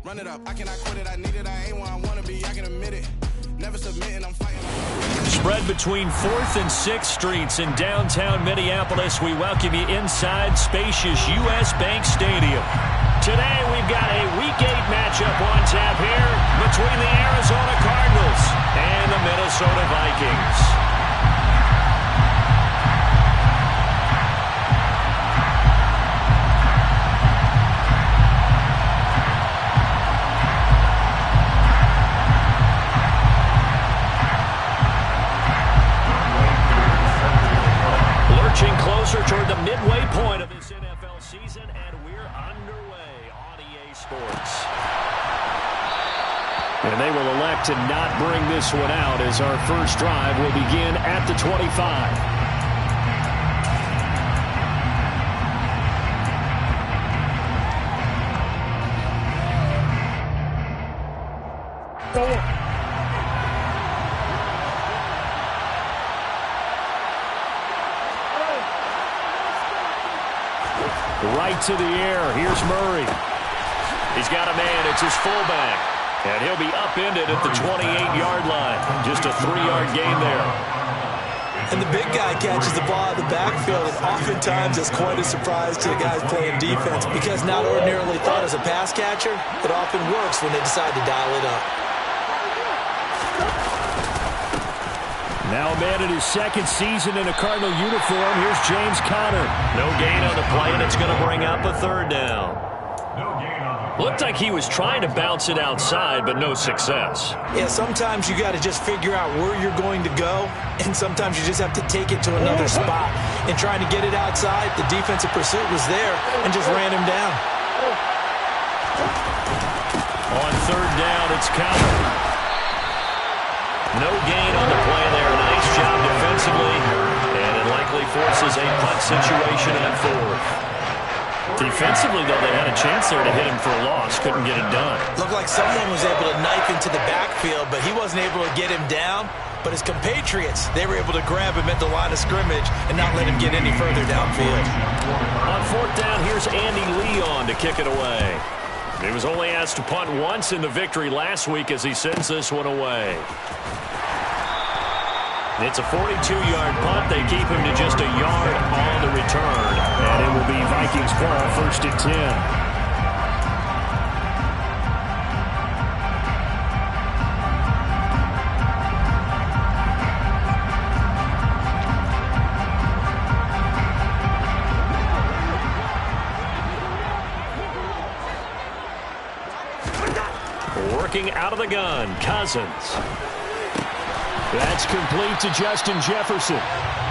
Run it up, I cannot quit it, I need it, I ain't where I wanna be, I can admit it. Never submitting, I'm fighting. Spread between 4th and 6th Streets in downtown Minneapolis. We welcome you inside spacious U.S. Bank Stadium. Today we've got a Week 8 matchup on tap here between the Arizona Cardinals and the Minnesota Vikings. Closer toward the midway point of this NFL season, and we're underway on EA Sports. And they will elect to not bring this one out as our first drive will begin at the 25. Right to the air. Here's Murray. He's got a man. It's his fullback. And he'll be upended at the 28-yard line. Just a 3-yard gain there. And the big guy catches the ball out of the backfield, and oftentimes it's quite a surprise to the guys playing defense because not ordinarily thought as a pass catcher, it often works when they decide to dial it up. Now a man in his second season in a Cardinal uniform. Here's James Conner. No gain on the play, and it's going to bring up a 3rd down. Looked like he was trying to bounce it outside, but no success. Yeah, sometimes you got to just figure out where you're going to go, and sometimes you just have to take it to another spot. And trying to get it outside, the defensive pursuit was there and just ran him down. On 3rd down, it's Conner. No gain on the play there. Nice job defensively. And it likely forces a punt situation at 4th. Defensively, though, they had a chance there to hit him for a loss. Couldn't get it done. Looked like someone was able to knife into the backfield, but he wasn't able to get him down. But his compatriots, they were able to grab him at the line of scrimmage and not let him get any further downfield. On 4th down, here's Andy Leon to kick it away. He was only asked to punt once in the victory last week as he sends this one away. It's a 42-yard punt. They keep him to just a yard on the return. And it will be Vikings ball, 1st and 10. Working out of the gun, Cousins. That's complete to Justin Jefferson.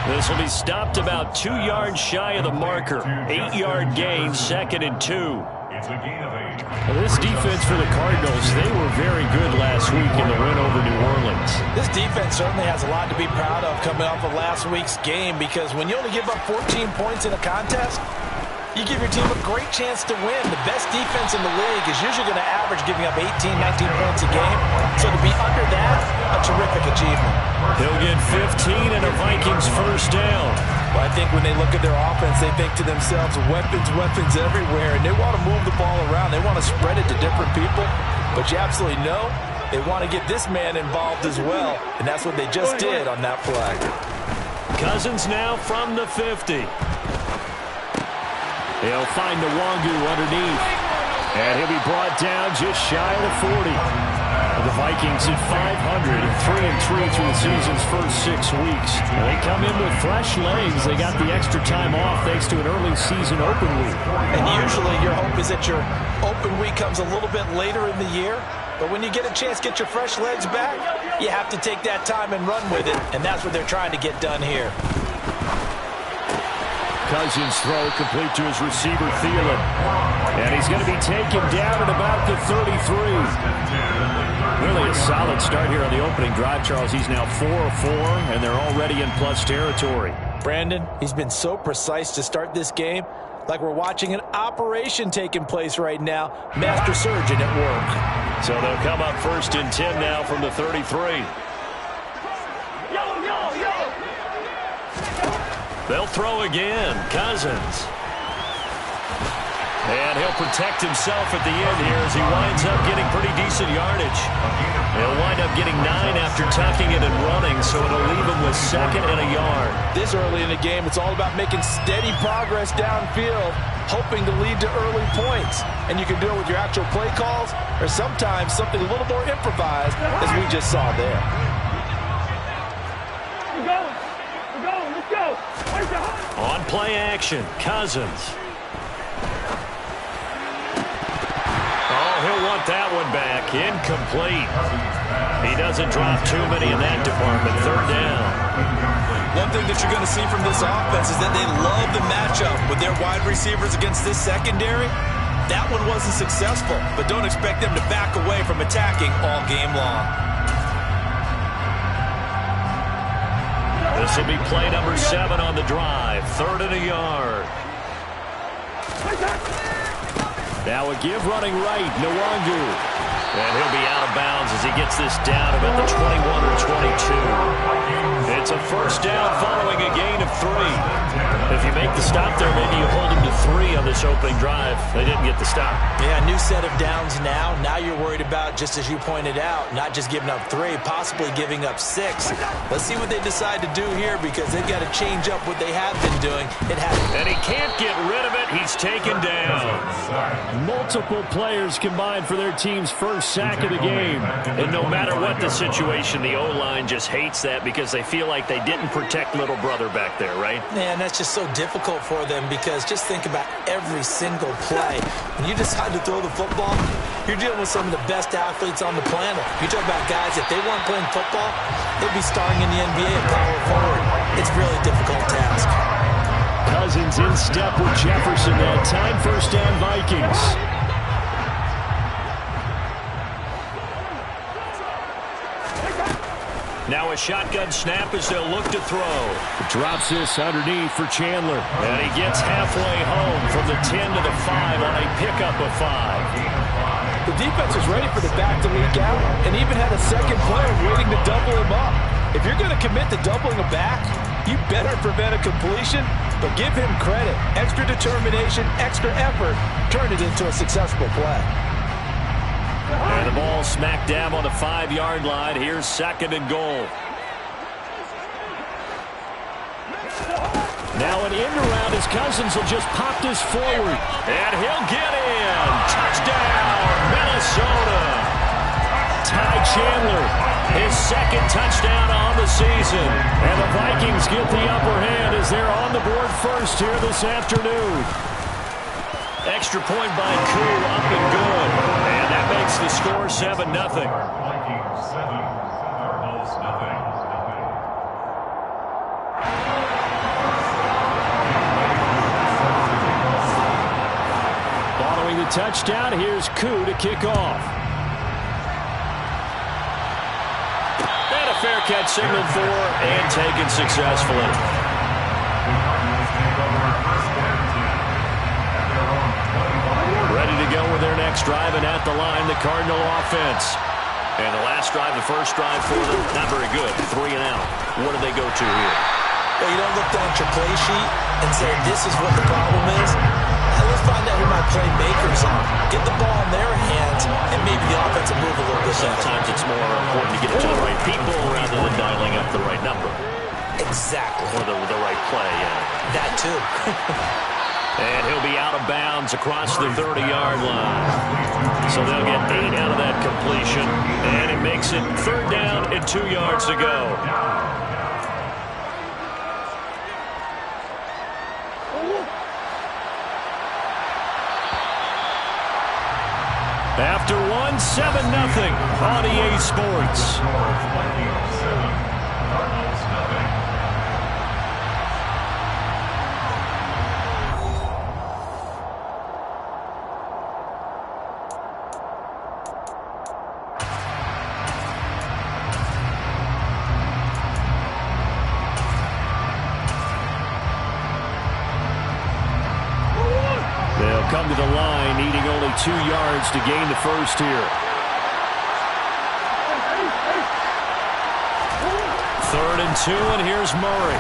This will be stopped about 2 yards shy of the marker. 8-yard gain, 2nd and 2. Well, this defense for the Cardinals, they were very good last week in the win over New Orleans. This defense certainly has a lot to be proud of coming off of last week's game because when you only give up 14 points in a contest, you give your team a great chance to win. The best defense in the league is usually going to average giving up 18, 19 points a game. So to be under that, a terrific achievement. He'll get 15 and a Vikings 1st down. Well, I think when they look at their offense, they think to themselves, weapons, weapons everywhere. And they want to move the ball around. They want to spread it to different people. But you absolutely know they want to get this man involved as well. And that's what they just did on that play. Cousins now from the 50. He'll find the Nwangu underneath. And he'll be brought down just shy of the 40. The Vikings at 500 and 3-3 through the season's first 6 weeks. And they come in with fresh legs. They got the extra time off thanks to an early season open week. And usually your hope is that your open week comes a little bit later in the year. But when you get a chance to get your fresh legs back, you have to take that time and run with it. And that's what they're trying to get done here. Cousins throw complete to his receiver, Thielen. And he's going to be taken down at about the 33. Really a solid start here on the opening drive, Charles. He's now 4 of 4, and they're already in plus territory. Brandon, he's been so precise to start this game, like we're watching an operation taking place right now. Master surgeon at work. So they'll come up 1st and 10 now from the 33. They'll throw again. Cousins. And he'll protect himself at the end here as he winds up getting pretty decent yardage. He'll wind up getting 9 after tucking it and running, so it'll leave him with 2nd and a yard. This early in the game, it's all about making steady progress downfield, hoping to lead to early points. And you can do it with your actual play calls or sometimes something a little more improvised, as we just saw there. We're going, let's go. On play action, Cousins. He'll want that one back. Incomplete. He doesn't drop too many in that department. 3rd down. One thing that you're going to see from this offense is that they love the matchup with their wide receivers against this secondary. That one wasn't successful, but don't expect them to back away from attacking all game long. This will be play number 7 on the drive. 3rd and a yard. Now a give running right, Nwangu. And he'll be out of bounds as he gets this down about the 21 or 22. It's a 1st down following a gain of 3. If you make the stop there, maybe you hold him to 3 on this opening drive. They didn't get the stop. Yeah, new set of downs now. Now you're worried about, just as you pointed out, not just giving up 3, possibly giving up 6. Let's see what they decide to do here because they've got to change up what they have been doing. And he can't get rid of it. He's taken down. Multiple players combined for their team's first sack of the game. And no matter what the situation, the O-line just hates that because they feel like they didn't protect little brother back there, right? Man, that's just so difficult for them because just think about every single play. When you decide to throw the football, you're dealing with some of the best athletes on the planet. You talk about guys, if they weren't playing football, they'd be starring in the NBA at power forward. It's a really difficult task. Cousins in step with Jefferson that time. 1st down Vikings. Now a shotgun snap as they'll look to throw. Drops this underneath for Chandler. And he gets halfway home from the 10 to the 5 on a pickup of 5. The defense was ready for the back to leak out and even had a second player waiting to double him up. If you're going to commit to doubling a back, you better prevent a completion, but give him credit. Extra determination, extra effort, turned it into a successful play. And the ball smack dab on the 5-yard line. Here's 2nd and goal. Now an end around as Cousins will just pop this forward. And he'll get in. Touchdown, Minnesota. Ty Chandler, his 2nd touchdown on the season. And the Vikings get the upper hand as they're on the board first here this afternoon. Extra point by Koo, up and good. And that makes the score 7-0. Following the touchdown, here's Koo to kick off. And a fair catch signaled for and taken successfully. Ready to go with their next drive, and at the line, the Cardinal offense. And the last drive, the first drive for them, not very good. 3 and out. What do they go to here? Well, you don't look down at your play sheet and say, this is what the problem is. Let's find out who my playmakers are. Get the ball in their hands, and maybe the offense will move a little bit better. Sometimes it's more important to get it to the right people rather than dialing up the right number. Exactly. Or the right play, yeah. That, too. And he'll be out of bounds across the 30-yard line. So they'll get 8 out of that completion. And it makes it 3rd down and 2 yards to go. After 1, 7-0 on EA Sports. Come to the line, needing only 2 yards to gain the first here. 3rd and 2, and here's Murray.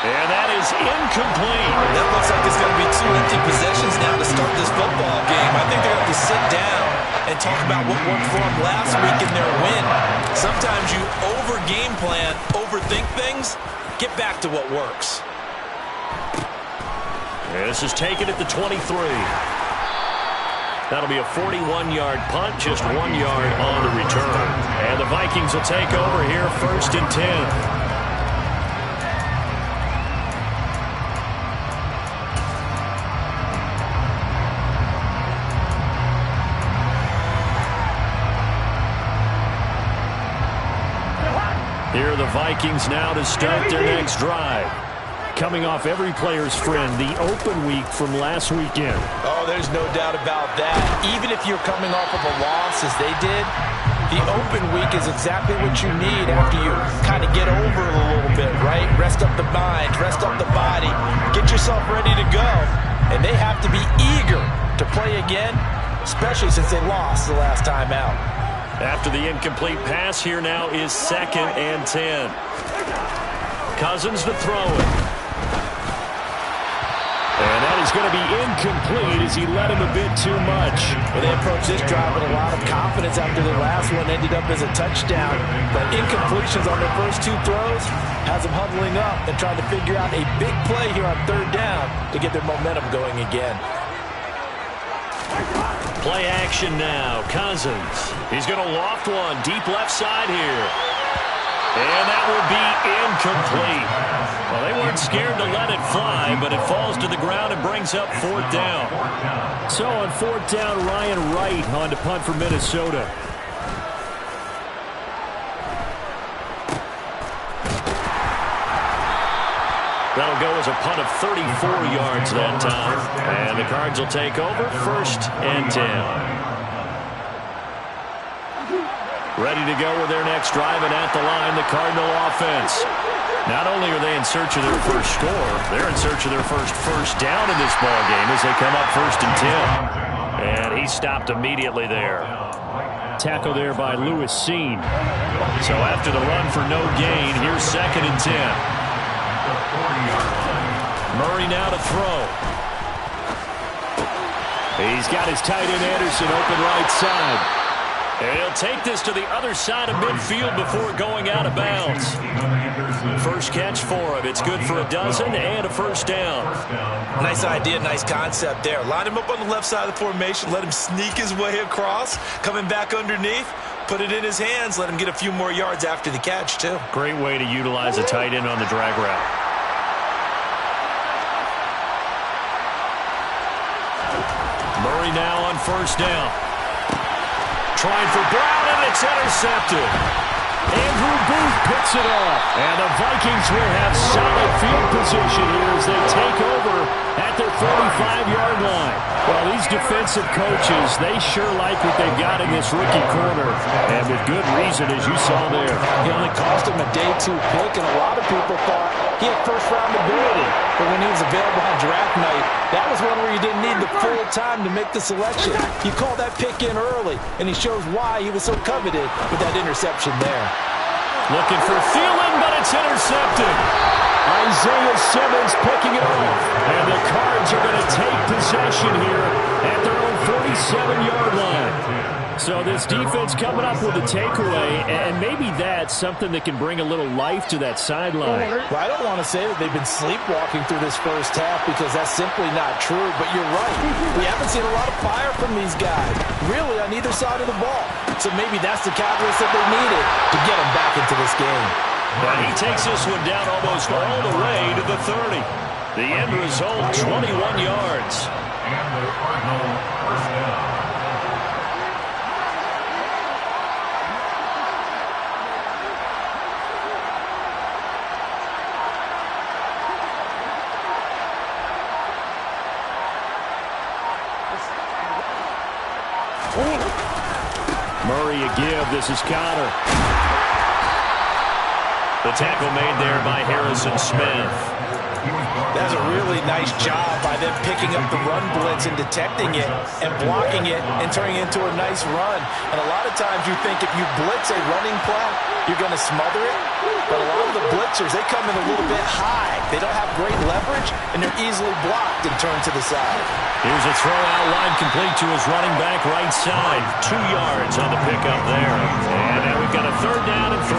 And that is incomplete. That looks like it's going to be 2 empty this football game. I think they're going to have to sit down and talk about what worked for them last week in their win. Sometimes you over-game plan, overthink things. Get back to what works. This is taken at the 23. That'll be a 41-yard punt, just 1 yard on the return. And the Vikings will take over here, 1st and 10. Here are the Vikings now to start their next drive. Coming off every player's friend, the open week from last weekend. Oh, there's no doubt about that. Even if you're coming off of a loss as they did, the open week is exactly what you need after you kind of get over it a little bit, right? Rest up the mind, rest up the body, get yourself ready to go. And they have to be eager to play again, especially since they lost the last time out. After the incomplete pass, here now is 2nd and 10. Cousins to throw it. And that is going to be incomplete as he led him a bit too much. Well, they approached this drive with a lot of confidence after the last one ended up as a touchdown. But incompletions on their first 2 throws has them huddling up and trying to figure out a big play here on 3rd down to get their momentum going again. Play action now. Cousins. He's going to loft one deep left side here. And that will be incomplete. Well, they weren't scared to let it fly, but it falls to the ground and brings up 4th down. So on 4th down, Ryan Wright on to punt for Minnesota. That'll go as a punt of 34 yards that time. And the Cards will take over, 1st and 10. Ready to go with their next drive, and at the line, the Cardinal offense. Not only are they in search of their first score, they're in search of their first down in this ballgame as they come up 1st and 10. And he stopped immediately there. Tackle there by Lewis Seen. So after the run for no gain, here's 2nd and 10. Murray now to throw. He's got his tight end Anderson open right side. And he'll take this to the other side of midfield before going out of bounds. First catch for him. It's good for a dozen and a 1st down. Nice idea, nice concept there. Line him up on the left side of the formation. Let him sneak his way across. Coming back underneath. Put it in his hands. Let him get a few more yards after the catch, too. Great way to utilize a tight end on the drag route. Murray now on 1st down. Trying for Brown, and it's intercepted. Andrew Booth picks it off. And the Vikings will have solid field position here as they take over at their 45-yard line. Well, these defensive coaches, they sure like what they've got in this rookie corner. And with good reason, as you saw there. He only cost him a day 2 pick, and a lot of people thought he had first-round ability. But when he was available on draft night, that was one where you didn't need the full time to make the selection. You called that pick in early, and he shows why he was so coveted with that interception there. Looking for Thielen, but it's intercepted. Isaiah Simmons picking it off. And the Cards are going to take possession here at their own 47-yard line. So this defense coming up with a takeaway, and maybe that's something that can bring a little life to that sideline. Well, I don't want to say that they've been sleepwalking through this first half because that's simply not true, but you're right. We haven't seen a lot of fire from these guys, really, on either side of the ball. So maybe that's the catalyst that they needed to get them back into this game. And he takes this one down almost all the way to the 30. The end result, 21 yards. And the Cardinal first down. Murray a give. This is Conner. The tackle made there by Harrison Smith. That's a really nice job by them picking up the run blitz and detecting it and blocking it and turning it into a nice run. And a lot of times you think if you blitz a running play, you're going to smother it. But a lot of the blitzers, they come in a little bit high. They don't have great leverage, and they're easily blocked and turned to the side. Here's a throw out line complete to his running back right side. 2 yards on the pickup there. And now we've got a third down and 3.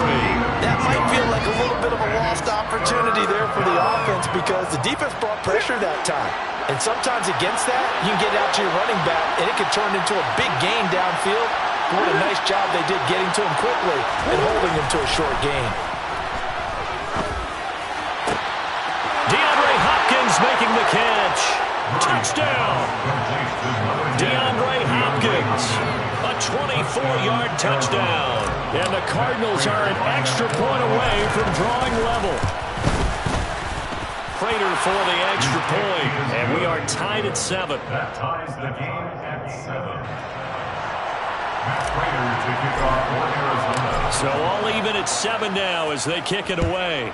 That might feel like a little bit of a lost opportunity there for the offense because the defense brought pressure that time. And sometimes against that, you can get out to your running back, and it can turn into a big gain downfield. What a nice job they did getting to him quickly and holding him to a short gain. DeAndre Hopkins making the catch. Touchdown. DeAndre Hopkins. A 24-yard touchdown. And the Cardinals are an extra point away from drawing level. Prater for the extra point. And we are tied at 7. That ties the game at 7. Prater to kick off for Arizona. So all even at 7 now as they kick it away.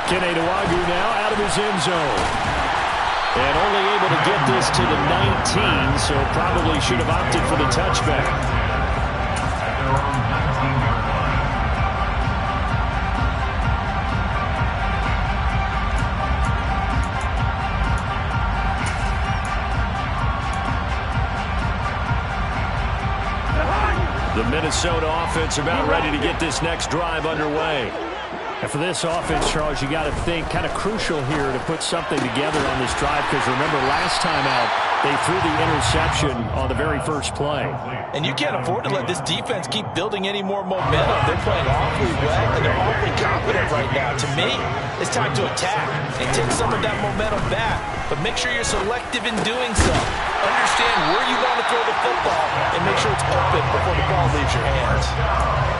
Kene Nwangwu now out of his end zone. And only able to get this to the 19, so probably should have opted for the touchback. At their own 19-yard line. The Minnesota offense about ready to get this next drive underway. And for this offense, Charles, you got to think kind of crucial here to put something together on this drive because remember last time out they threw the interception on the very first play. And you can't afford to let this defense keep building any more momentum. They're playing awfully well, and they're awfully confident right now. To me, it's time to attack and take some of that momentum back. But make sure you're selective in doing so. Understand where you want to throw the football and make sure it's open before the ball leaves your hands.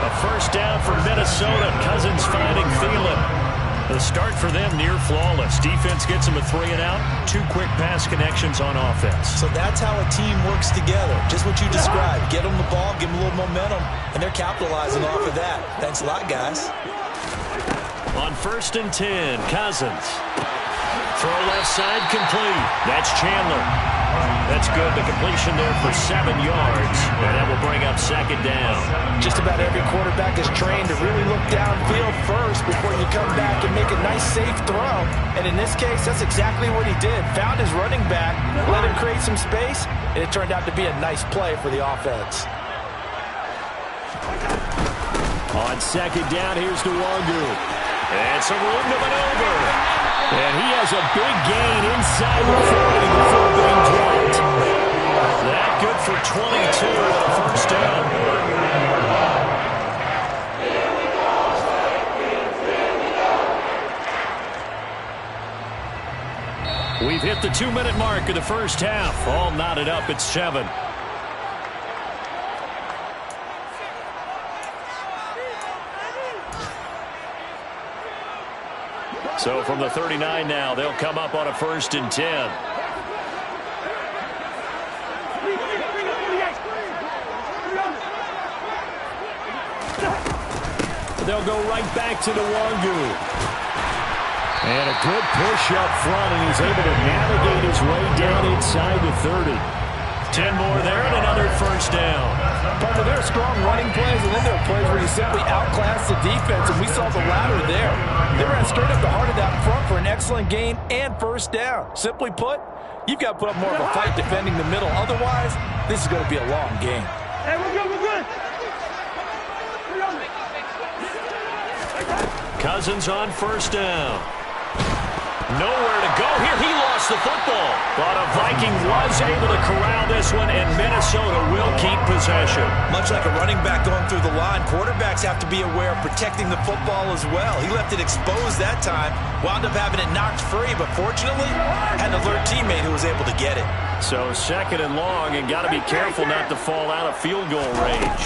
A first down for Minnesota. Cousins finding Thielen. The start for them near flawless. Defense gets them a 3-and-out. 2 quick pass connections on offense. So that's how a team works together. Just what you described. Get them the ball, give them a little momentum, and they're capitalizing off of that. Thanks a lot, guys. On 1st and 10, Cousins. Throw left side complete. That's Chandler. That's good. The completion there for 7 yards. And that will bring up 2nd down. Just about every quarterback is trained to really look downfield first before you come back and make a nice, safe throw. And in this case, that's exactly what he did. Found his running back, let him create some space, and it turned out to be a nice play for the offense. On 2nd down, here's Nwangwu. And some room to maneuver. And he has a big gain inside the 40 before being dropped. That good for 22 and a first down. We've hit the 2-minute mark of the first half. All knotted up at 7. So from the 39 now, they'll come up on a 1st and 10. They'll go right back to Nwangwu. And a good push up front, and he's able to navigate his way down inside the 30. 10 more there and another first down. Partner, there are strong running plays, and then there are plays where you simply outclass the defense, and we saw the latter there. They ran straight up the heart of that front for an excellent gain and first down. Simply put, you've got to put up more of a fight defending the middle. Otherwise, this is going to be a long game. Hey, we're good, we're good. Cousins on 1st down. Nowhere to go here. He lost the football. But a Viking was able to corral this one, and Minnesota will keep possession. Much like a running back going through the line, quarterbacks have to be aware of protecting the football as well. He left it exposed that time, wound up having it knocked free, but fortunately had an alert teammate who was able to get it. So 2nd and long, and got to be careful not to fall out of field goal range.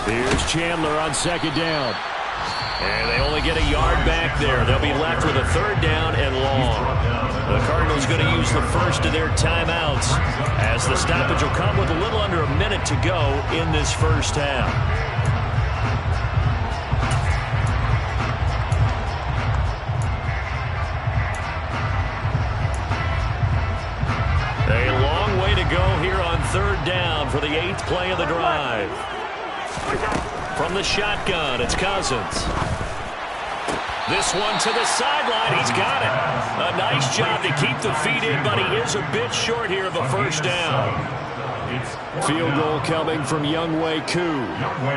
Here's Chandler on 2nd down. And they only get a yard back there. They'll be left with a 3rd down and long. The Cardinals going to use the first of their timeouts as the stoppage will come with a little under a minute to go in this first half. A long way to go here on 3rd down for the 8th play of the drive. From the shotgun, it's Cousins. This one to the sideline. He's got it. A nice job to keep the feet in, but he is a bit short here of a first down. Field goal coming from Younghoe Koo.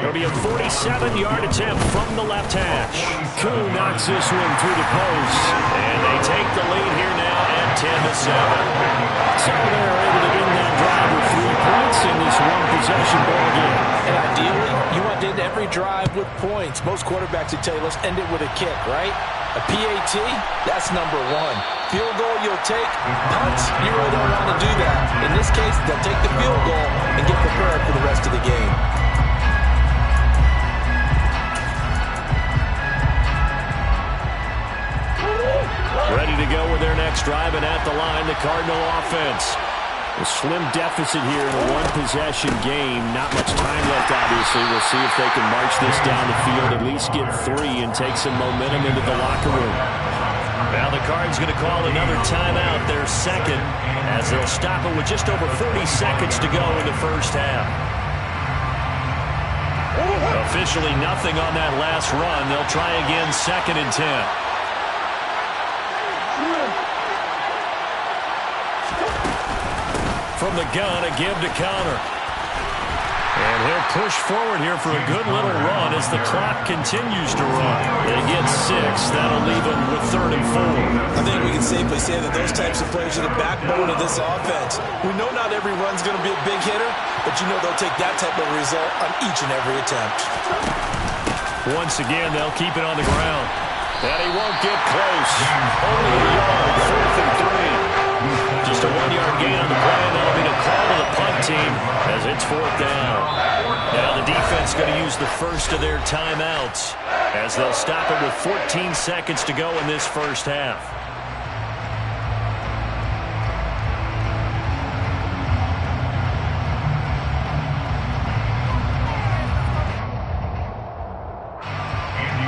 It'll be a 47-yard attempt from the left hash. Koo knocks this one through the post. And they take the lead here now at 10-7. So they're able to end that drive with 3 points in this one-possession ball game. And ideally, you want to end every drive with points. Most quarterbacks would tell you, let's end it with a kick, right? A PAT, that's number 1. Field goal you'll take. Punts, you really don't want to do that. In this case, they'll take the field goal and get prepared for the rest of the game. Ready to go with their next drive, and at the line, the Cardinal offense. A slim deficit here in a one-possession game. Not much time left, obviously. We'll see if they can march this down the field, at least get 3, and take some momentum into the locker room. Now the Cards going to call another timeout, their second, as they'll stop it with just over 40 seconds to go in the first half. Officially nothing on that last run. They'll try again, 2nd and 10. From the gun, a give to Connor. And he'll push forward here for a good little run as the clock continues to run. They get 6. That'll leave them with 3rd and 4. I think we can safely say that those types of players are the backbone of this offense. We know not every run's going to be a big hitter, but you know they'll take that type of result on each and every attempt. Once again, they'll keep it on the ground. And he won't get close. Only a yard, 4th and 3. Just a 1-yard gain on the play, and that'll be the call to the punt team as it's 4th down. Now the defense going to use the first of their timeouts as they'll stop it with 14 seconds to go in this first half.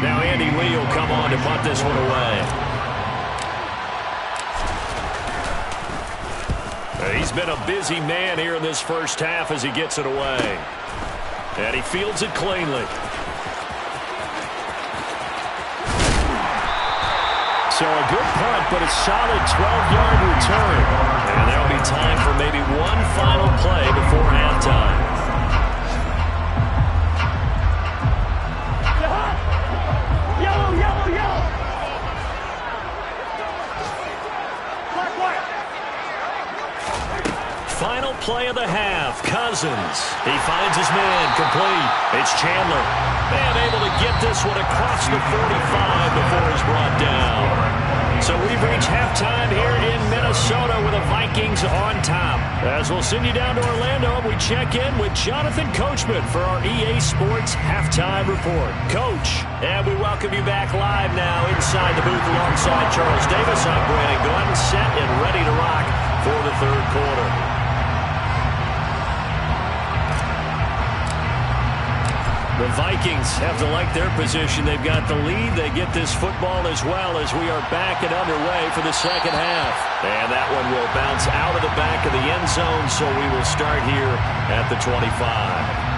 Now Andy Lee will come on to punt this one away. He's been a busy man here in this first half as he gets it away. And he fields it cleanly. So a good punt, but a solid 12-yard return. And there'll be time for maybe one final play before halftime. Final play of the half. Cousins. He finds his man complete. It's Chandler. And able to get this one across the 45 before he's brought down. So we've reached halftime here in Minnesota with the Vikings on top. As we'll send you down to Orlando, we check in with Jonathan Coachman for our EA Sports Halftime Report. Coach, and we welcome you back live now inside the booth alongside Charles Davis. I'm Brandon Glenn, set and ready to rock for the 3rd quarter. The Vikings have to like their position. They've got the lead. They get this football as well as we are back and underway for the second half. And that one will bounce out of the back of the end zone, so we will start here at the 25.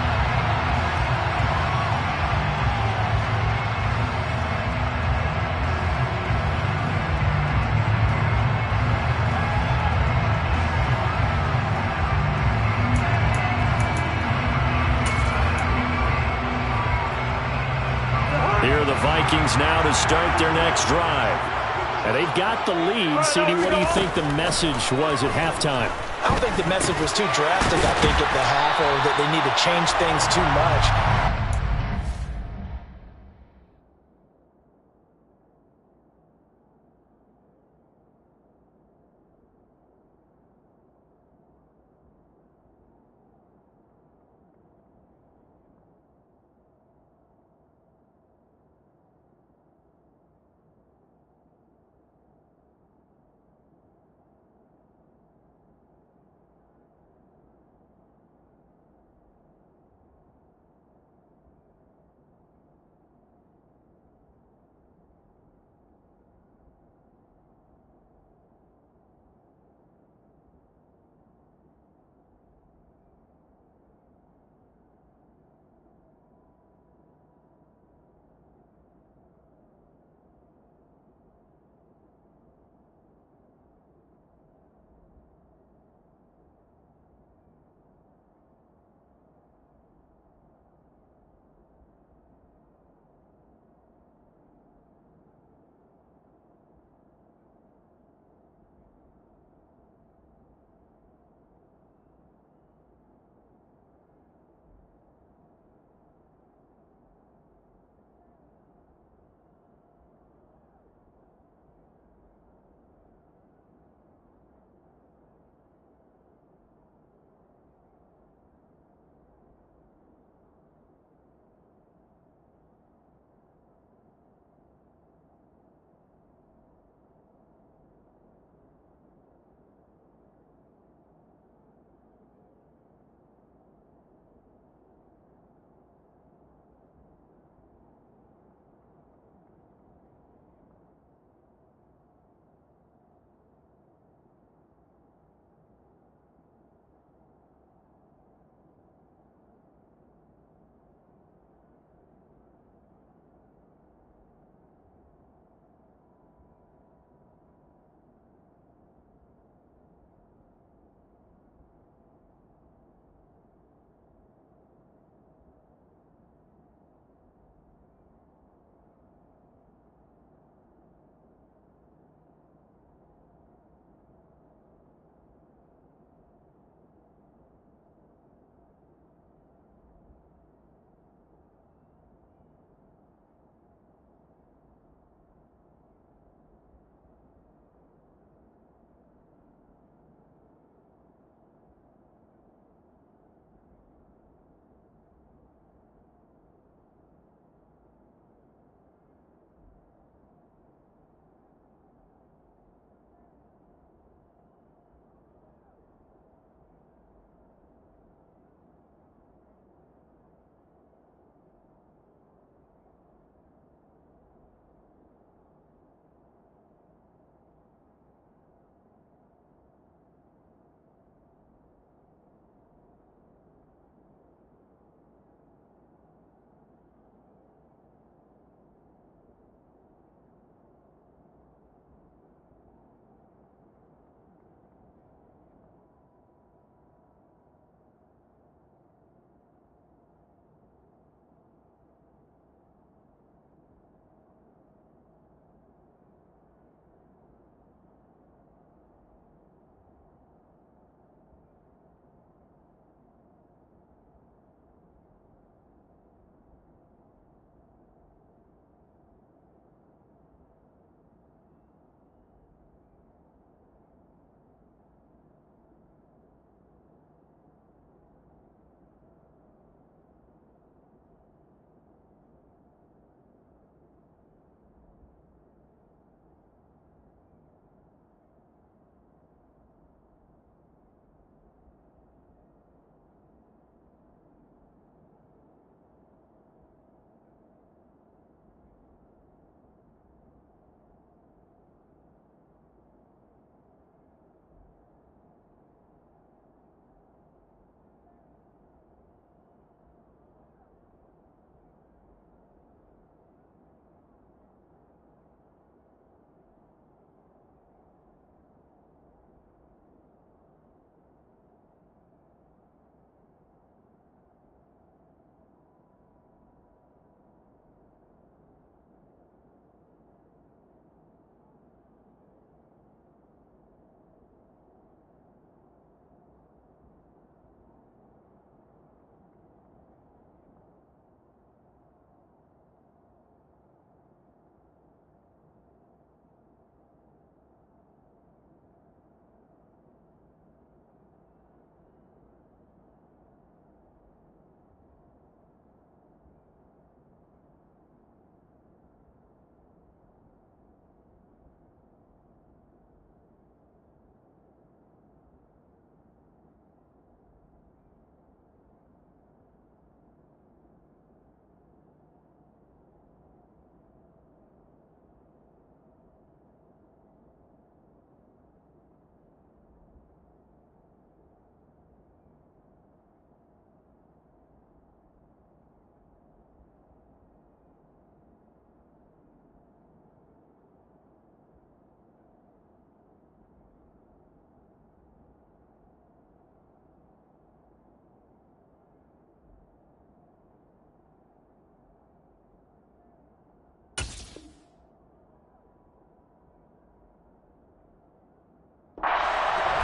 Here are the Vikings now to start their next drive. And they've got the lead. CD, what do you think the message was at halftime? I don't think the message was too drastic, I think, at the half, or that they need to change things too much.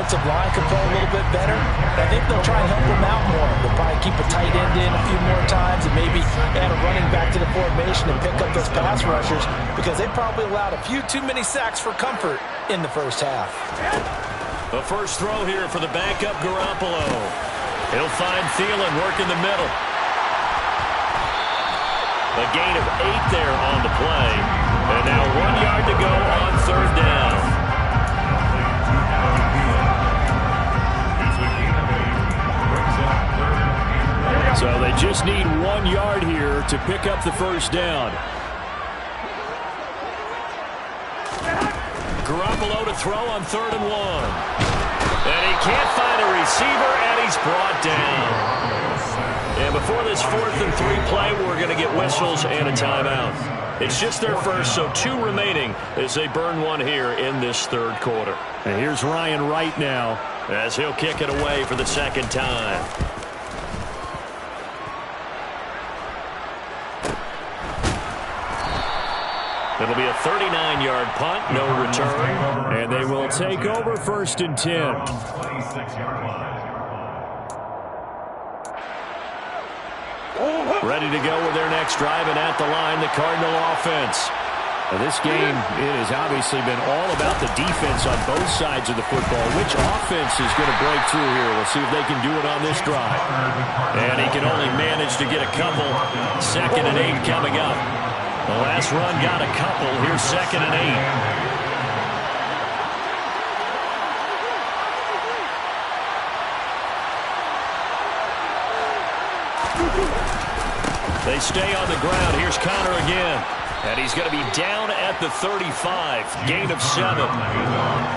offensive line can play a little bit better, I think they'll try and help him out more. They'll probably keep a tight end in a few more times and maybe add a running back to the formation and pick up those pass rushers because they probably allowed a few too many sacks for comfort in the first half. The first throw here for the backup Garoppolo. He'll find Thielen working the middle. A gain of 8 there on the play. And now 1 yard to go on third down. So they just need 1 yard here to pick up the first down. Garoppolo to throw on 3rd and 1. And he can't find a receiver, and he's brought down. And before this 4th and 3 play, we're going to get whistles and a timeout. It's just their first, so 2 remaining as they burn 1 here in this 3rd quarter. And here's Ryan Wright now as he'll kick it away for the 2nd time. It'll be a 39-yard punt, no return. And they will take over 1st and 10. Ready to go with their next drive, and at the line, the Cardinal offense. Now this game, it has obviously been all about the defense on both sides of the football. Which offense is going to break through here? We'll see if they can do it on this drive. And he can only manage to get a couple. 2nd and 8 coming up. The last run got a couple. Here's 2nd and 8. They stay on the ground. Here's Connor again. And he's going to be down at the 35. Gain of 7.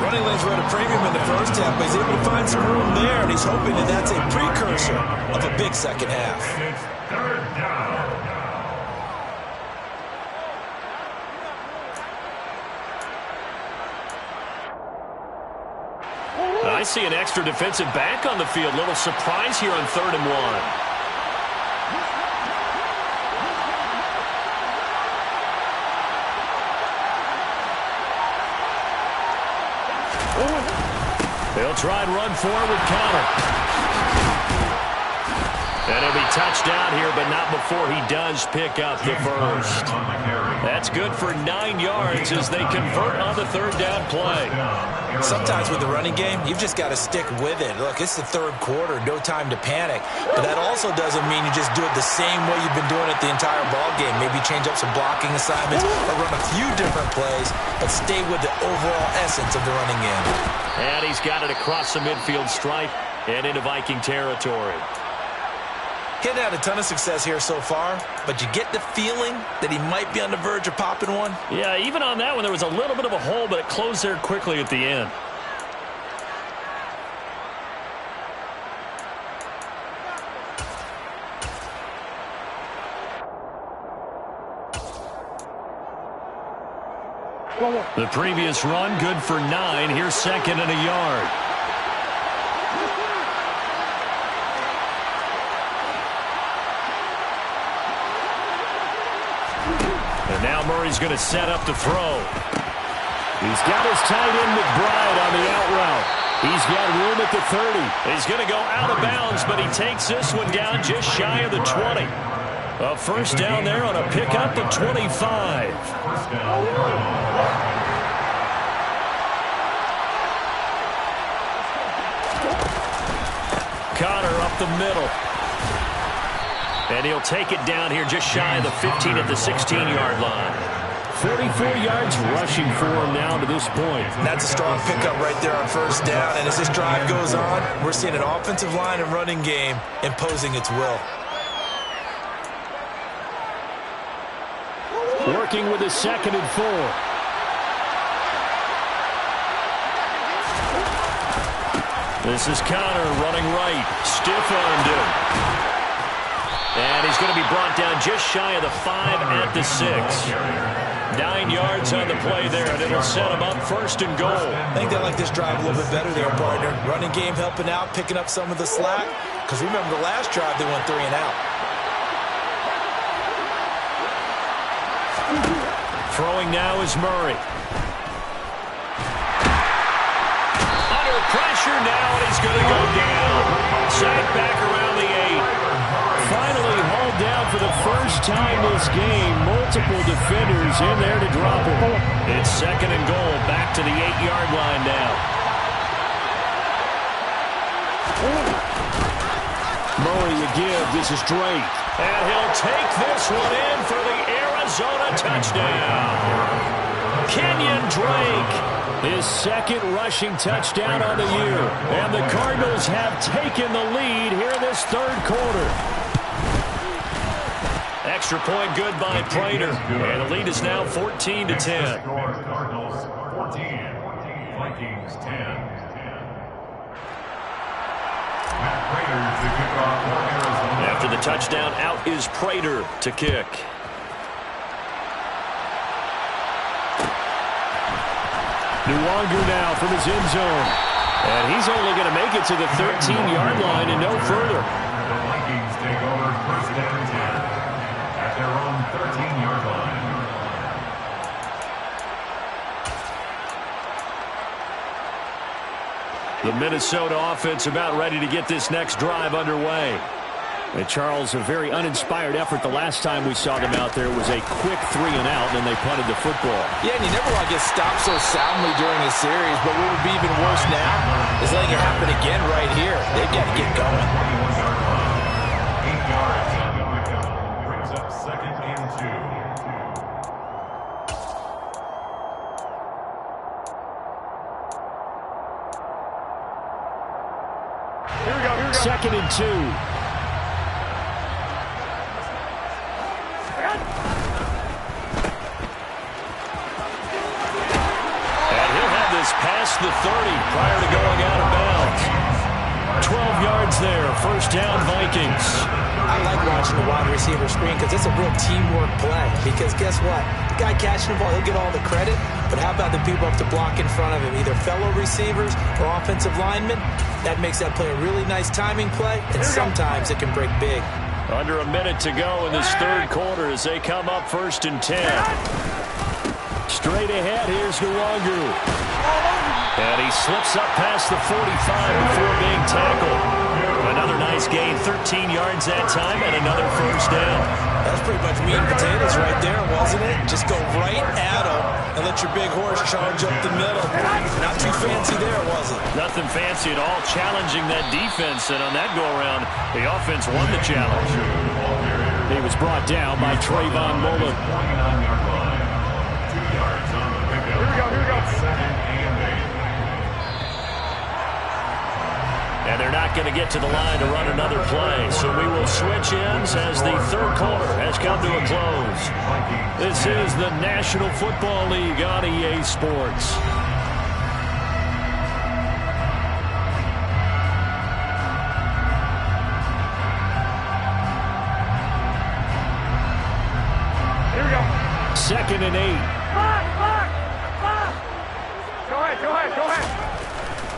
Running lanes were at a premium in the first half, but he's able to find some room there, and he's hoping that that's a precursor of a big second half. It's 3rd down. I see an extra defensive back on the field. Little surprise here on 3rd and 1. They'll try and run forward with Connor. And he'll be touched down here, but not before he does pick up the first. That's good for 9 yards as they convert on the 3rd down play. Sometimes with the running game, you've just got to stick with it. Look, it's the 3rd quarter, no time to panic. But that also doesn't mean you just do it the same way you've been doing it the entire ball game. Maybe change up some blocking assignments or run a few different plays, but stay with the overall essence of the running game. And he's got it across the midfield stripe and into Viking territory. Hadn't had a ton of success here so far, but you get the feeling that he might be on the verge of popping one. Yeah, even on that one, there was a little bit of a hole, but it closed there quickly at the end. The previous run, good for 9. Here's 2nd and a yard. And now Murray's going to set up to throw. He's got his tight end McBride on the out route. He's got room at the 30. He's going to go out of bounds, but he takes this one down just shy of the 20. A first down there on a pickup at 25. Connor up the middle. And he'll take it down here just shy of the 15 at the 16-yard line. 44 yards rushing for him now to this point. That's a strong pickup right there on first down. And as this drive goes on, we're seeing an offensive line and running game imposing its will. Working with a 2nd and 4. This is Connor running right. Stiff-armed him. And he's going to be brought down just shy of the 5 at the 6. 9 yards on the play there, and it'll set him up 1st and goal. I think they like this drive a little bit better there, partner. Running game helping out, picking up some of the slack. Because remember the last drive, they went 3 and out. Throwing now is Murray. Under under pressure now, and he's going to go down. Sacked back around the 8. Finally hauled down for the first time this game. Multiple defenders in there to drop him. It's 2nd and goal, back to the 8-yard line now. Murray again. This is Drake. And he'll take this one in for the Arizona touchdown. Kenyon Drake, his 2nd rushing touchdown on the year. And the Cardinals have taken the lead here in this 3rd quarter. Extra point good by Prater. And the lead is now 14-10. Cardinals 14, Vikings 10. After the touchdown, out is Prater to kick. Nwangu now from his end zone. And he's only going to make it to the 13-yard line and no further. The Vikings take over 1st and 10 at their own 13-yard line. The Minnesota offense about ready to get this next drive underway. And Charles, a very uninspired effort the last time we saw them out there was a quick 3-and-out, and they punted the football. Yeah, and you never want to get stopped so soundly during a series, but what would be even worse now is letting it happen again right here. They've got to get going. 8 yards on the pickup. Brings up 2nd and 2. Here we go. 2nd and 2. Past the 30 prior to going out of bounds. 12 yards there. 1st down, Vikings. I like watching the wide receiver screen because it's a real teamwork play. Because guess what? The guy catching the ball, he'll get all the credit. But how about the people up to block in front of him? Either fellow receivers or offensive linemen. That makes that play a really nice timing play. And sometimes it can break big. Under a minute to go in this 3rd quarter as they come up 1st and 10. Straight ahead, here's Nwangu. And he slips up past the 45 before being tackled. Another nice gain, 13 yards that time, and another 1st down. That's pretty much meat and potatoes right there, wasn't it? Just go right at him and let your big horse charge up the middle. Not too fancy there, was it? Nothing fancy at all, challenging that defense, and on that go-around, the offense won the challenge. He was brought down by Trayvon Mullen. 29-yard line. 2 yards on the pickup. Here we go. 2nd and 8. And they're not going to get to the line to run another play. So we will switch ends as the 3rd quarter has come to a close. This is the National Football League on EA Sports. Here we go. 2nd and 8. Go ahead.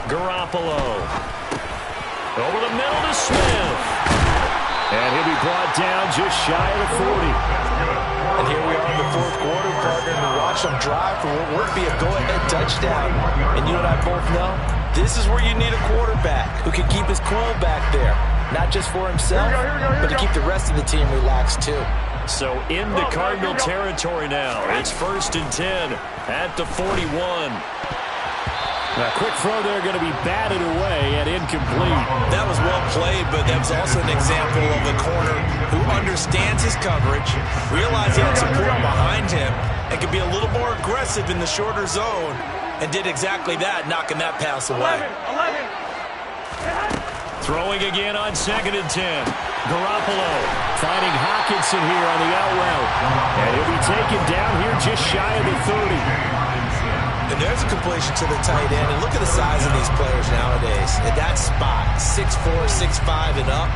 Garoppolo. Over the middle to Smith. And he'll be brought down just shy of the 40. And here we are in the 4th quarter, partner, and we watch them drive for what would be a go-ahead touchdown. And you and I both know, this is where you need a quarterback who can keep his cool back there. Not just for himself, but to keep the rest of the team relaxed, too. So into Cardinal territory now. It's 1st and 10 at the 41. A quick throw there going to be batted away and incomplete. That was well played, but that was also an example of a corner who understands his coverage, realized he had support behind him, and could be a little more aggressive in the shorter zone, and did exactly that, knocking that pass away. 11. Throwing again on 2nd and 10. Garoppolo finding Hockenson here on the out route. And he'll be taken down here just shy of the 30. And there's a completion to the tight end. And look at the size of these players nowadays. At that spot, 6'4", 6'5", and up.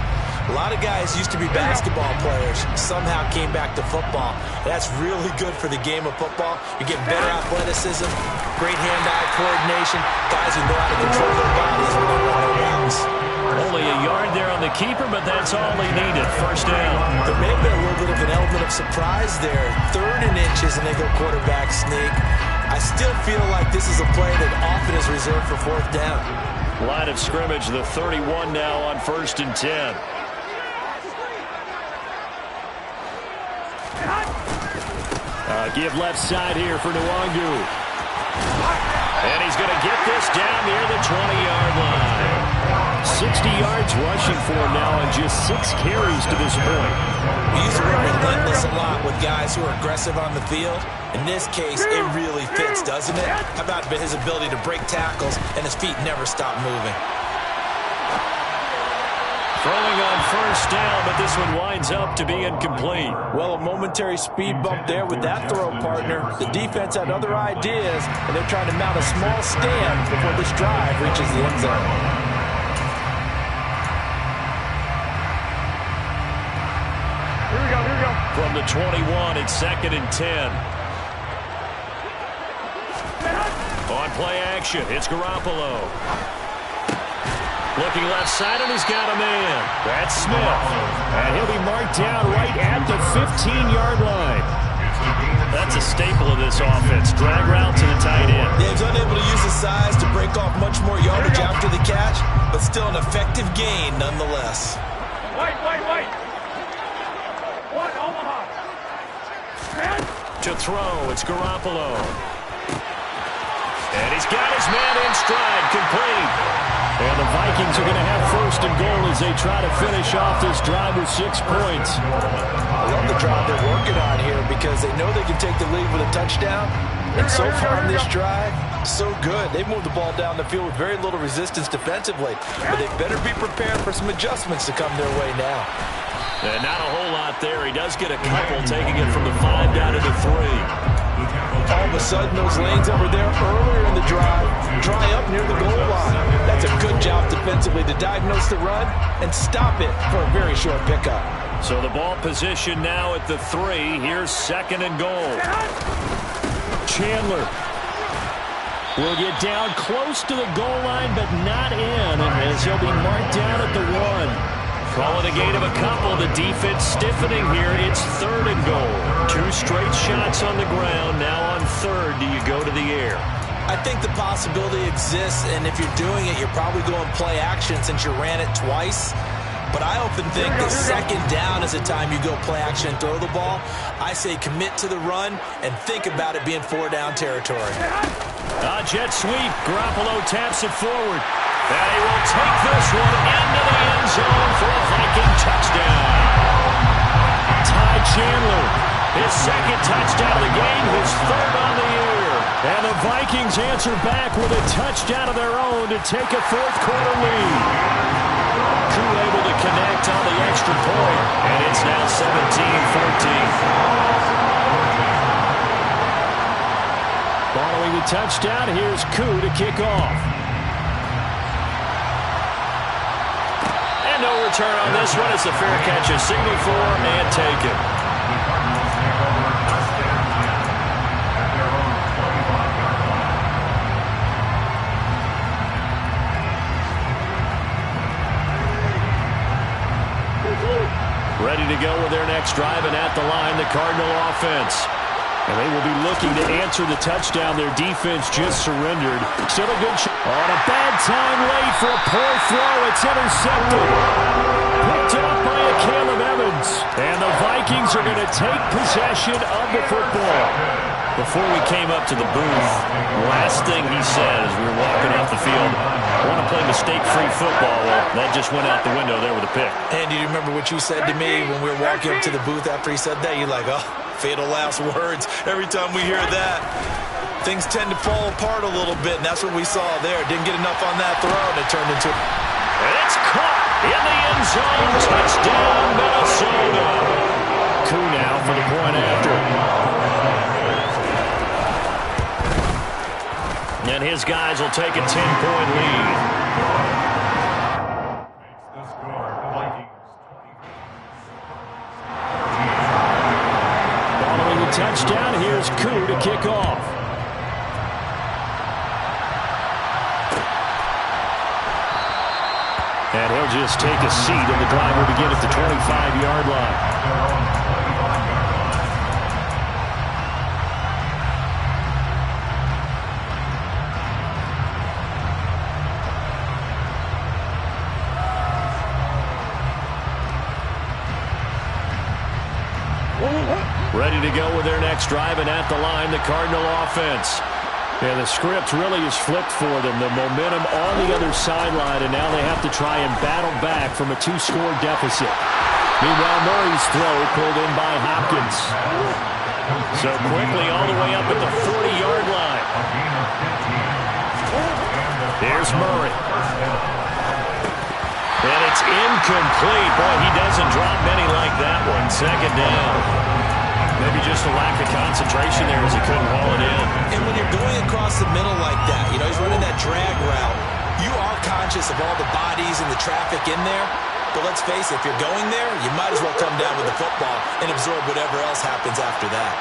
A lot of guys used to be basketball players, somehow came back to football. That's really good for the game of football. You get better athleticism, great hand-eye coordination, guys who know how to control their bodies when they run their routes. Only a yard there on the keeper, but that's all he needed. 1st down. There may have been a little bit of an element of surprise there. 3rd and inches, and they go quarterback sneak. I still feel like this is a play that often is reserved for fourth down. Line of scrimmage, the 31 now on 1st and 10. Give left side here for Nwangu. And he's going to get this down near the 20-yard line. 60 yards rushing for him now on just 6 carries to this point. We use the word relentless a lot with guys who are aggressive on the field. In this case, it really fits, doesn't it? How about his ability to break tackles and his feet never stop moving? Throwing on 1st down, but this one winds up to be incomplete. Well, a momentary speed bump there with that throw, partner. The defense had other ideas, and they're trying to mount a small stand before this drive reaches the end zone. Here we go, here we go. From the 21, it's 2nd and 10. On play action, it's Garoppolo. Looking left side, and he's got a man. That's Smith. And he'll be marked down right at the 15-yard line. That's a staple of this offense. Drag route to the tight end. Yeah, he's unable to use his size to break off much more yardage after the catch, but still an effective gain nonetheless. Wait. What, Omaha? To throw, it's Garoppolo. And he's got his man in stride, complete. And the Vikings are going to have 1st and goal as they try to finish off this drive with 6 points. I love the drive they're working on here because they know they can take the lead with a touchdown. And so far in this drive, so good. They've moved the ball down the field with very little resistance defensively. But they better be prepared for some adjustments to come their way now. And not a whole lot there. He does get a couple, taking it from the 5 down to the 3. All of a sudden, those lanes that were there earlier in the drive dry up near the goal line. That's a good job defensively to diagnose the run and stop it for a very short pickup. So the ball position now at the 3. Here's 2nd and goal. Chandler will get down close to the goal line, but not in, as he'll be marked down at the 1. Call it a gain of a couple. The defense stiffening here. It's 3rd and goal. 2 straight shots on the ground. Now on 3rd, do you go to the air? I think the possibility exists, and if you're doing it, you're probably going play action since you ran it twice. But I often think that 2nd down is the time you go play action and throw the ball. I say commit to the run and think about it being 4-down territory. Jet sweep. Garoppolo taps it forward. And he will take this one into the end zone for a Viking touchdown. Ty Chandler, his 2nd touchdown of the game, his 3rd on the year. And the Vikings answer back with a touchdown of their own to take a 4th quarter lead. Koo able to connect on the extra point, and it's now 17-14. Following the touchdown, here's Koo to kick off. No return on this one. It's a fair catch, a signal for and taken. Ready to go with their next drive, and at the line, the Cardinal offense. And they will be looking to answer the touchdown their defense just surrendered. Still a good shot. On a bad time late for a poor throw. It's intercepted. Picked up by a Caleb Evans. And the Vikings are going to take possession of the football. Before we came up to the booth, last thing he said as we were walking off the field, I want to play mistake-free football. Well, that just went out the window there with a pick. And do you remember what you said to me when we were walking up to the booth after he said that? You're like, oh, fatal last words. Every time we hear that, things tend to fall apart a little bit, and that's what we saw there. Didn't get enough on that throw, and it turned into... And it's caught in the end zone. Touchdown, Minnesota. Koo now for the point after. And his guys will take a 10-point lead. Following the touchdown, here's Koo to kick off. And he'll just take a seat, and the drive will begin at the 25-yard line. Ready to go with their next drive, and at the line, the Cardinal offense. Yeah, the script really is flipped for them. The momentum on the other sideline, and now they have to try and battle back from a 2-score deficit. Meanwhile, Murray's throw pulled in by Hopkins. So quickly all the way up at the 40-yard line. Here's Murray. And it's incomplete. Boy, he doesn't drop many like that one. Second down. Maybe just a lack of concentration there as he couldn't haul it in. And when you're going across the middle like that, you know, he's running that drag route, you are conscious of all the bodies and the traffic in there. But let's face it, if you're going there, you might as well come down with the football and absorb whatever else happens after that.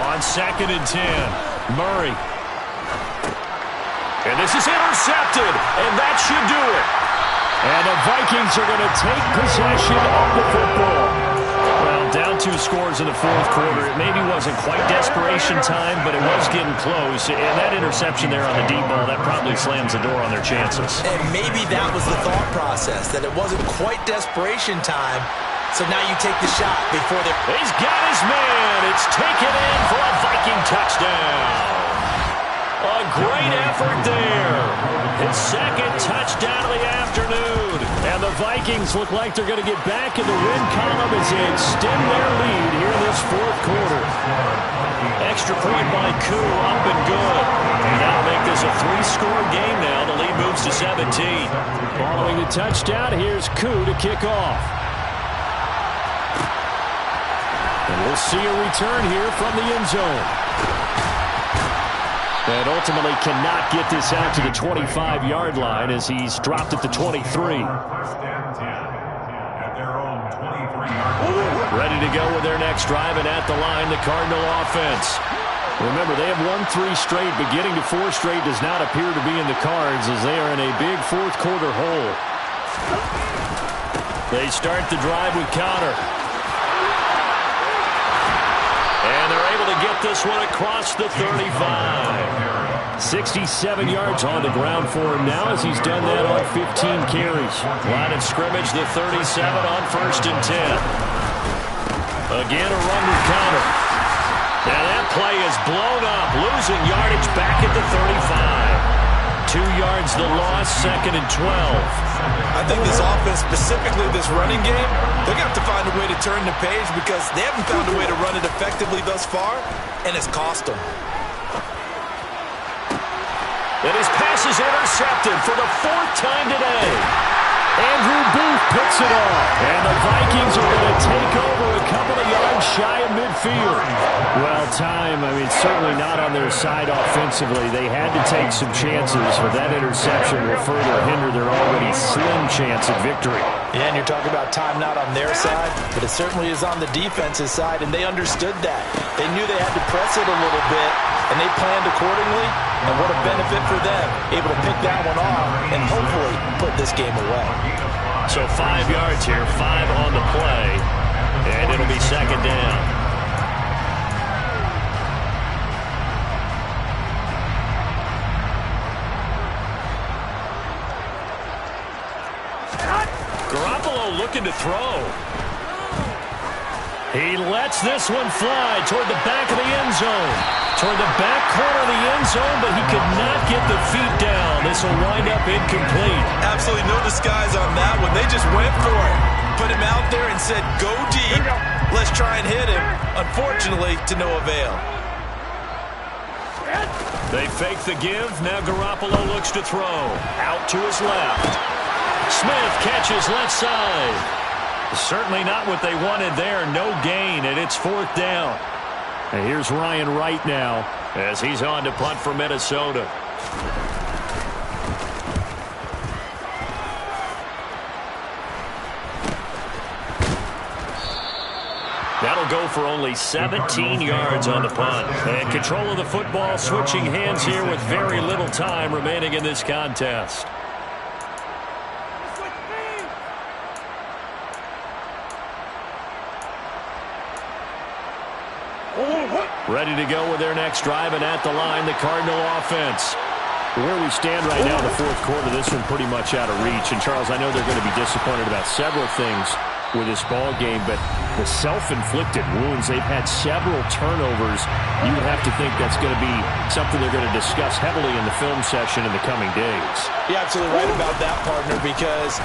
On 2nd and 10, Murray. And this is intercepted, and that should do it. And the Vikings are going to take possession of the football. Well, down 2 scores in the 4th quarter. It maybe wasn't quite desperation time, but it was getting close. And that interception there on the deep ball, that probably slams the door on their chances. And maybe that was the thought process, that it wasn't quite desperation time. So now you take the shot before they're... He's got his man. It's taken in for a Viking touchdown. A great effort there. His 2nd touchdown of the afternoon. And the Vikings look like they're going to get back in the win column as they extend their lead here in this 4th quarter. Extra point by Koo, up and good. And that'll make this a 3-score game now. The lead moves to 17. Following the touchdown, here's Koo to kick off. And we'll see a return here from the end zone. And ultimately cannot get this out to the 25-yard line as he's dropped at the 23. Ready to go with their next drive, and at the line, the Cardinal offense. Remember, they have won 3 straight, but getting to 4 straight does not appear to be in the cards as they are in a big 4th quarter hole. They start the drive with Conner. And they're able to get this one across the 35. 67 yards on the ground for him now as he's done that on 15 carries. Line of scrimmage, the 37 on 1st and 10. Again, a run with Conner. Now that play is blown up, losing yardage back at the 35. 2 yards the loss, 2nd and 12. I think this offense, specifically this running game, they're going to have to find a way to turn the page because they haven't found a way to run it effectively thus far, and it's cost them. And his pass is intercepted for the 4th time today. Andrew Booth picks it off. And the Vikings are going to take over a couple of yards shy of midfield. Well, time, certainly not on their side offensively. They had to take some chances, but that interception will further hinder their already slim chance of victory. Yeah, and you're talking about time not on their side, but it certainly is on the defense's side, and they understood that. They knew they had to press it a little bit, and they planned accordingly, and what a benefit for them, able to pick that one off and hopefully put this game away. So 5 yards here, 5 on the play, and it'll be 2nd down. Garoppolo looking to throw. He lets this one fly toward the back of the end zone. Toward the back corner of the end zone, but he could not get the feet down. This will wind up incomplete. Absolutely no disguise on that one. They just went for it. Put him out there and said, go deep. Let's try and hit him. Unfortunately, to no avail. They fake the give. Now Garoppolo looks to throw. Out to his left. Smith catches left side. Certainly not what they wanted there. No gain, and it's 4th down. And here's Ryan Wright now as he's on to punt for Minnesota. That'll go for only 17 yards on the punt. And control of the football switching hands here with very little time remaining in this contest. Ready to go with their next drive, and at the line, the Cardinal offense. Where we stand right now in the 4th quarter, this one pretty much out of reach. And, Charles, I know they're going to be disappointed about several things with this ball game, but the self-inflicted wounds, they've had several turnovers. You would have to think that's going to be something they're going to discuss heavily in the film session in the coming days. You're absolutely right about that, partner, because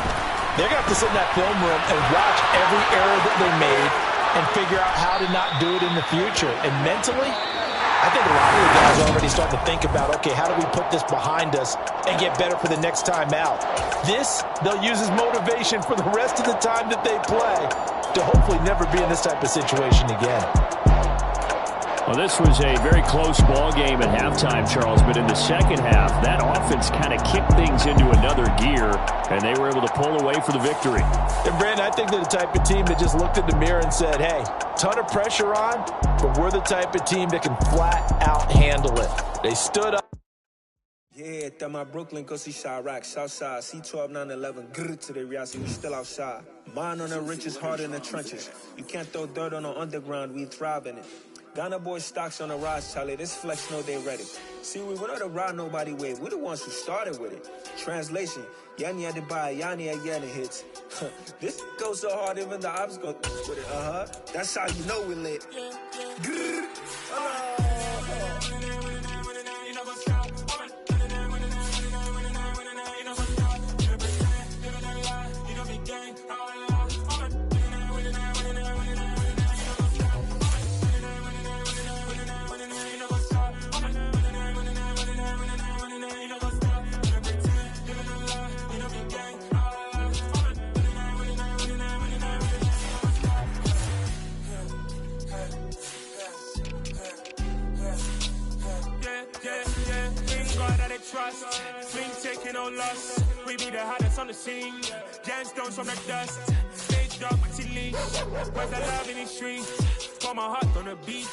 they're going to have to sit in that film room and watch every error that they made and figure out how to not do it in the future. And mentally, I think a lot of the guys are already starting to think about, okay, how do we put this behind us and get better for the next time out? This, they'll use as motivation for the rest of the time that they play to hopefully never be in this type of situation again. Well, this was a very close ball game at halftime, Charles, but in the second half, that offense kind of kicked things into another gear, and they were able to pull away for the victory. And, Brandon, I think they're the type of team that just looked in the mirror and said, hey, ton of pressure on, but we're the type of team that can flat out handle it. They stood up. Yeah, that my Brooklyn, go see Chirac, Southside, C12, 911, grrr to the Rias, we still outside. Mine on the riches, hard in the trenches. You can't throw dirt on the underground, we thrive in it. Ghana boys stocks on the rise, Charlie, this flex know they ready. See, we went on the ride nobody wave, we the ones who started with it. Translation, Yanni had to buy, Yanni had Yanni hits. This goes so hard, even the ops go with it, That's how you know we lit. Grrr. Trust, swing taking no loss. We be the hottest on the scene. Gemstones from the dust. Stage dog, Maxi Leash. Where's the love in the streets? Pour my heart on the beat.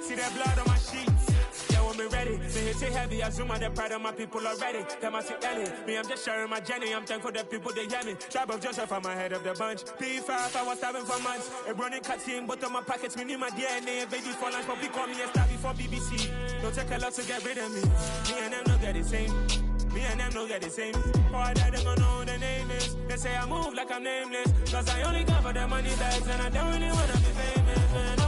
See that blood on my sheets. Yeah, when we ready. They hit it heavy. I zoom on the pride of my people already. Them I see Ellie. Me, I'm just sharing my journey. I'm thankful that people, they hear me. Tribe of Joseph, I'm ahead of the bunch. P5, I was starving for months. A running cutscene, but on my pockets, me need my DNA. And baby for lunch, but we call me a star before BBC. Don't take a lot to get rid of me. Me and them don't get the same. Me and them don't get the same. Boy, that they gonna know who the name is. They say I move like I'm nameless. Cause I only come for the money bags. And I don't really wanna be famous, man.